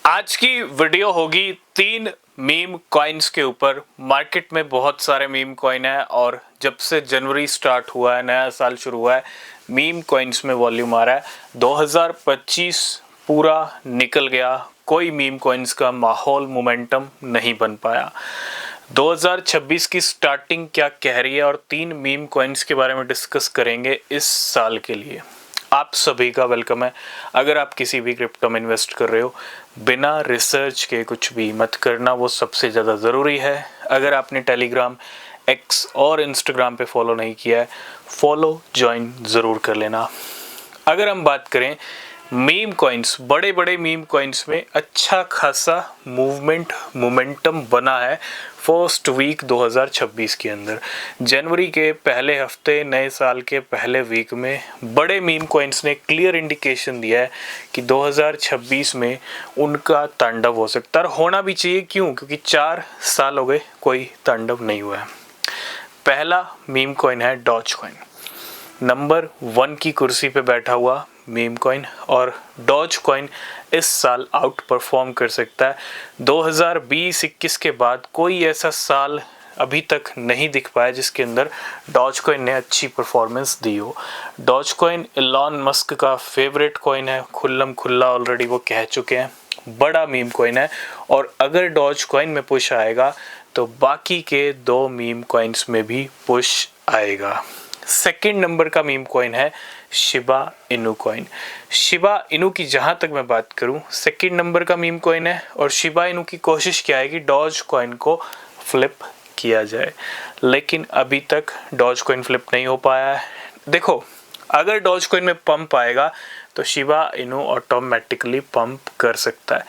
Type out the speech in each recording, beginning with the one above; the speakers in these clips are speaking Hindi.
आज की वीडियो होगी 3 मीम कॉइन्स के ऊपर। मार्केट में बहुत सारे मीम कॉइन है और जब से जनवरी स्टार्ट हुआ है, नया साल शुरू हुआ है, मीम कॉइन्स में वॉल्यूम आ रहा है। 2025 पूरा निकल गया, कोई मीम कॉइन्स का माहौल मोमेंटम नहीं बन पाया। 2026 की स्टार्टिंग क्या कह रही है और 3 मीम कॉइन्स के बारे में डिस्कस करेंगे इस साल के लिए। आप सभी का वेलकम है। अगर आप किसी भी क्रिप्टो में इन्वेस्ट कर रहे हो, बिना रिसर्च के कुछ भी मत करना, वो सबसे ज़्यादा ज़रूरी है। अगर आपने टेलीग्राम, एक्स और इंस्टाग्राम पे फॉलो नहीं किया है, फॉलो ज्वाइन ज़रूर कर लेना। अगर हम बात करें मीम कॉइन्स, बड़े बड़े मीम कॉइन्स में अच्छा खासा मोमेंटम बना है फर्स्ट वीक 2026 के अंदर। जनवरी के पहले हफ्ते, नए साल के पहले वीक में बड़े मीम कॉइन्स ने क्लियर इंडिकेशन दिया है कि 2026 में उनका तांडव हो सकता है और होना भी चाहिए। क्यों? क्योंकि 4 साल हो गए कोई तांडव नहीं हुआ है। पहला मीम कॉइन है डॉज कॉइन, नंबर 1 की कुर्सी पे बैठा हुआ मीम कॉइन, और डॉज कॉइन इस साल आउट परफॉर्म कर सकता है। 2020-21 के बाद कोई ऐसा साल अभी तक नहीं दिख पाया जिसके अंदर डॉज कॉइन ने अच्छी परफॉर्मेंस दी हो। डॉज कॉइन इलॉन मस्क का फेवरेट कॉइन है, खुल्लम खुल्ला ऑलरेडी वो कह चुके हैं। बड़ा मीम कॉइन है और अगर डॉज कॉइन में पुश आएगा तो बाकी के 2 मीम कॉइन्स में भी पुश आएगा। सेकंड नंबर का मीम कॉइन है Shiba Inu coin. Shiba Inu की जहां तक मैं बात करूं, सेकंड नंबर का मीम कॉइन है और शिबा इनू की कोशिश क्या है कि डॉज कॉइन को फ्लिप किया जाए, लेकिन अभी तक डॉज कॉइन फ्लिप नहीं हो पाया है। देखो, अगर डॉज कॉइन में पंप आएगा तो शिबा इनू ऑटोमेटिकली पंप कर सकता है।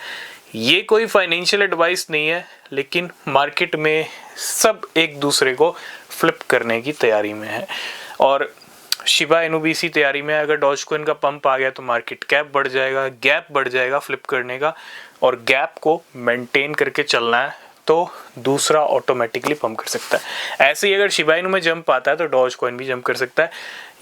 ये कोई फाइनेंशियल एडवाइस नहीं है, लेकिन मार्केट में सब एक दूसरे को फ्लिप करने की तैयारी में है और शिबा इनू भी इसी तैयारी में है। अगर डॉज कॉइन का पंप आ गया तो मार्केट कैप बढ़ जाएगा, गैप बढ़ जाएगा फ्लिप करने का, और गैप को मेंटेन करके चलना है तो दूसरा ऑटोमेटिकली पंप कर सकता है। ऐसे ही अगर शिबा इनू में जंप आता है तो डॉज कॉइन भी जंप कर सकता है।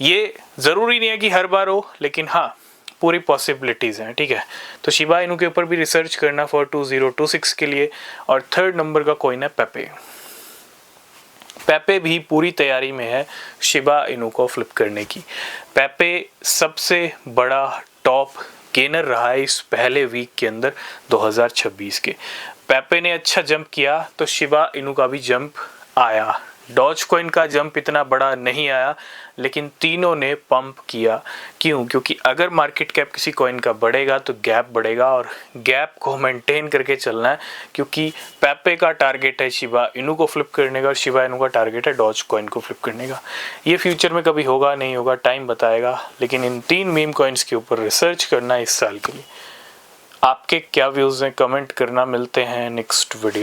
ये ज़रूरी नहीं है कि हर बार हो, लेकिन हाँ, पूरी पॉसिबिलिटीज़ हैं। ठीक है, तो शिबा इनू के ऊपर भी रिसर्च करना फॉर 2026 के लिए। और थर्ड नंबर का कॉइन है पेपे। पेपे भी पूरी तैयारी में है शिबा इनू को फ्लिप करने की। पेपे सबसे बड़ा टॉप गेनर रहा है इस पहले वीक के अंदर 2026 के। पेपे ने अच्छा जंप किया तो शिबा इनू का भी जंप आया। डॉज कॉइन का जंप इतना बड़ा नहीं आया, लेकिन तीनों ने पंप किया। क्यों? क्योंकि अगर मार्केट कैप किसी कॉइन का बढ़ेगा तो गैप बढ़ेगा और गैप को मेंटेन करके चलना है, क्योंकि पेपे का टारगेट है शिबा इनू को फ्लिप करने का और शिबा इनू का टारगेट है डॉज कॉइन को फ्लिप करने का। ये फ्यूचर में कभी होगा नहीं होगा, टाइम बताएगा, लेकिन इन 3 मीम कॉइन्स के ऊपर रिसर्च करना इस साल के लिए। आपके क्या व्यूज़ हैं, कमेंट करना। मिलते हैं नेक्स्ट वीडियो।